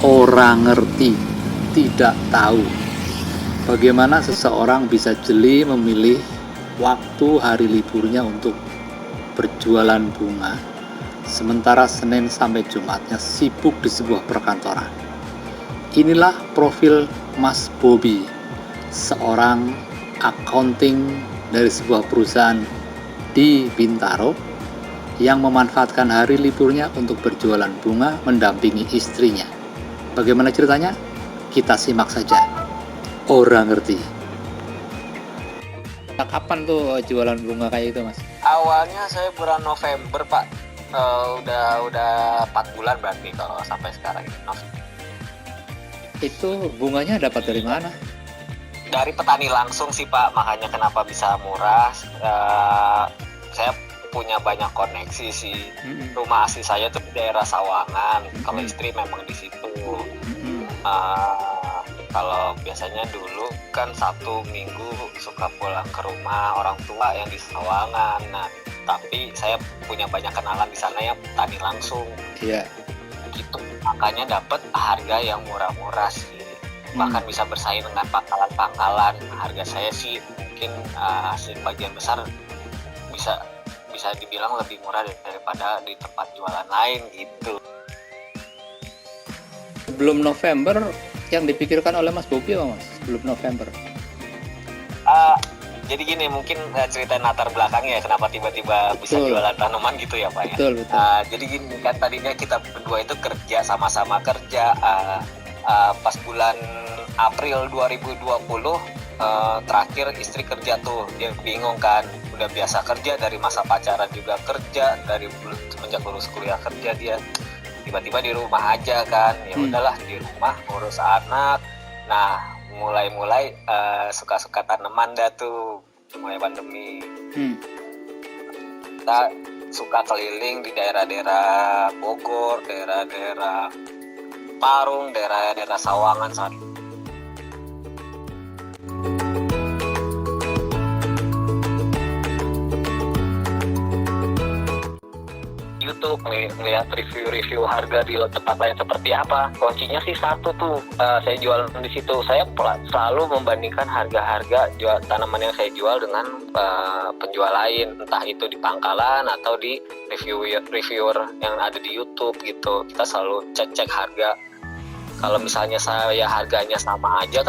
Orang ngerti, tidak tahu. Bagaimana seseorang bisa jeli memilih waktu hari liburnya untuk berjualan bunga, sementara Senin sampai Jumatnya sibuk di sebuah perkantoran. Inilah profil Mas Bobby, seorang accounting dari sebuah perusahaan di Bintaro yang memanfaatkan hari liburnya untuk berjualan bunga mendampingi istrinya. Bagaimana ceritanya? Kita simak saja. Orang ngerti. Kapan tuh jualan bunga kayak itu, Mas? Awalnya saya bulan November, Pak. Udah 4 bulan berarti kalau sampai sekarang. Itu bunganya dapat dari mana? Dari petani langsung sih, Pak. Makanya kenapa bisa murah. Saya punya banyak koneksi sih. Rumah asli saya tuh di daerah Sawangan. Kalau istri memang di situ. Kalau biasanya dulu kan Sabtu Minggu suka pulang ke rumah orang tua yang di Sawangan. Nah, tapi saya punya banyak kenalan di sana yang petani langsung. Iya. Gitu. Makanya dapat harga yang murah-murah sih. Bahkan bisa bersaing dengan pangkalan-pangkalan. Harga saya sih mungkin sebagian besar bisa dibilang lebih murah daripada di tempat jualan lain gitu. Sebelum November yang dipikirkan oleh Mas Bobby apa, Mas? Sebelum November. Jadi gini, mungkin cerita latar belakangnya ya kenapa tiba-tiba bisa jualan tanaman gitu ya, Pak ya. Betul. Jadi gini kan, tadinya kita berdua itu sama-sama kerja pas bulan April 2020 terakhir istri kerja tuh, dia bingung kan, udah biasa kerja dari masa pacaran juga kerja, dari semenjak lulus kuliah kerja dia tiba-tiba di rumah aja kan, ya udahlah di rumah ngurus anak. Nah mulai suka-suka tanaman dah tuh mulai pandemi. Kita suka keliling di daerah-daerah Bogor, daerah-daerah Parung, daerah-daerah Sawangan saat YouTube, melihat review harga di tempat lain seperti apa. Kuncinya sih satu tuh, saya jual di situ. Saya selalu membandingkan harga-harga tanaman yang saya jual dengan penjual lain, entah itu di pangkalan atau di reviewer yang ada di YouTube gitu. Kita selalu cek harga. Kalau misalnya saya harganya sama aja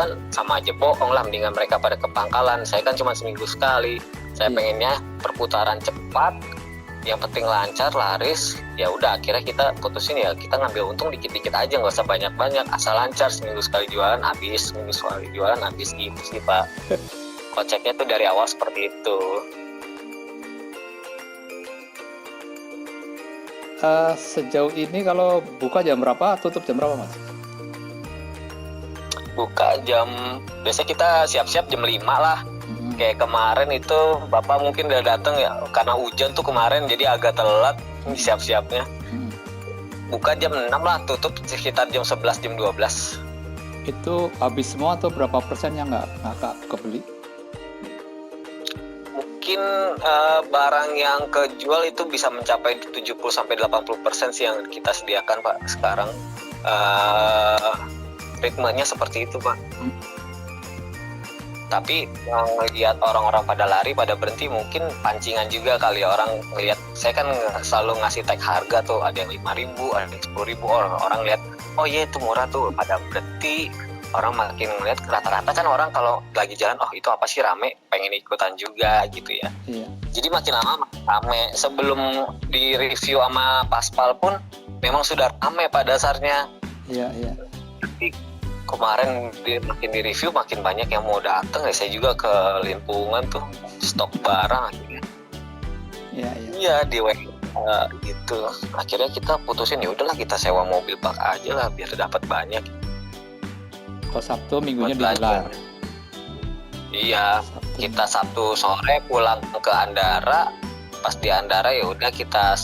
bohong lah, mendingan mereka pada ke pangkalan. Saya kan cuma seminggu sekali. Saya pengennya perputaran cepat, yang penting lancar, laris. Ya udah, akhirnya kita putusin ya kita ngambil untung dikit-dikit aja, nggak usah banyak-banyak, asal lancar. Seminggu sekali jualan habis, seminggu sekali jualan habis gitu sih, Pak. Konsepnya tuh dari awal seperti itu. Sejauh ini kalau buka jam berapa, tutup jam berapa, Mas? Buka biasanya kita siap-siap jam 5 lah. Kayak kemarin itu Bapak mungkin udah datang ya, karena hujan tuh kemarin jadi agak telat siap-siapnya. Buka jam 6 lah, tutup sekitar jam 11, jam 12. Itu habis semua atau berapa persen yang nggak kebeli? Mungkin barang yang kejual itu bisa mencapai 70-80% sih yang kita sediakan, Pak. Sekarang ritmenya seperti itu, Pak. Tapi lihat orang-orang pada lari, pada berhenti, mungkin pancingan juga kali ya. Orang lihat, saya kan selalu ngasih tag harga tuh, ada yang 5.000, ada yang 10.000. Orang lihat, oh iya itu murah tuh, pada berhenti. Orang makin ngeliat, rata-rata kan orang kalau lagi jalan, oh itu apa sih rame, pengen ikutan juga gitu ya. Iya. Jadi makin lama makin rame. Sebelum di review sama Paspal pun memang sudah rame pada dasarnya. Iya. Jadi kemarin makin di review makin banyak yang mau datang ya. Saya juga ke Limpungan tuh stok barang akhirnya. Iya di gitu. Akhirnya kita putusin ya udahlah kita sewa mobil bak aja lah biar dapat banyak. Kalau Sabtu minggunya digelar. Iya, kita Sabtu sore pulang ke Andara. Pas di Andara ya udah kita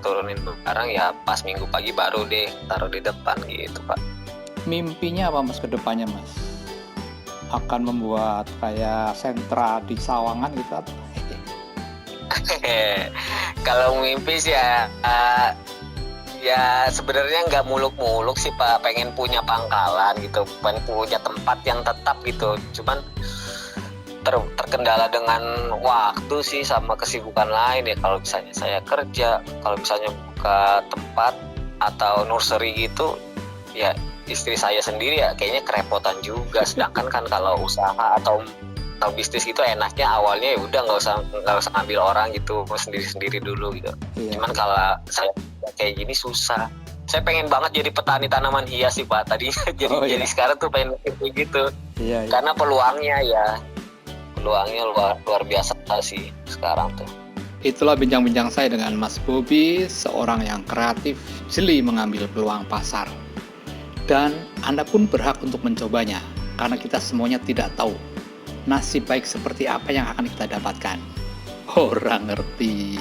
turunin barang ya, pas Minggu pagi baru deh taruh di depan gitu, Pak. Mimpinya apa, Mas, ke depannya, Mas? Akan membuat kayak sentra di Sawangan gitu atau? Kalau mimpi sih ya Ya sebenarnya nggak muluk-muluk sih Pak, pengen punya pangkalan gitu, pengen punya tempat yang tetap gitu. Cuman terkendala dengan waktu sih sama kesibukan lain ya. Kalau misalnya saya kerja, kalau misalnya buka tempat atau nursery gitu, ya istri saya sendiri ya kayaknya kerepotan juga. Sedangkan kan kalau usaha atau bisnis itu enaknya awalnya ya udah nggak usah ngambil orang gitu, sendiri dulu gitu. Iya. Cuman kalau saya kayak gini susah. Saya pengen banget jadi petani tanaman hias sih Pak tadi. Jadi sekarang tuh pengen kayak gitu. Iya. Karena peluangnya luar biasa sih sekarang tuh. Itulah bincang-bincang saya dengan Mas Bobi, seorang yang kreatif, jeli mengambil peluang pasar. Dan Anda pun berhak untuk mencobanya, karena kita semuanya tidak tahu nasib baik seperti apa yang akan kita dapatkan. Orang ngerti.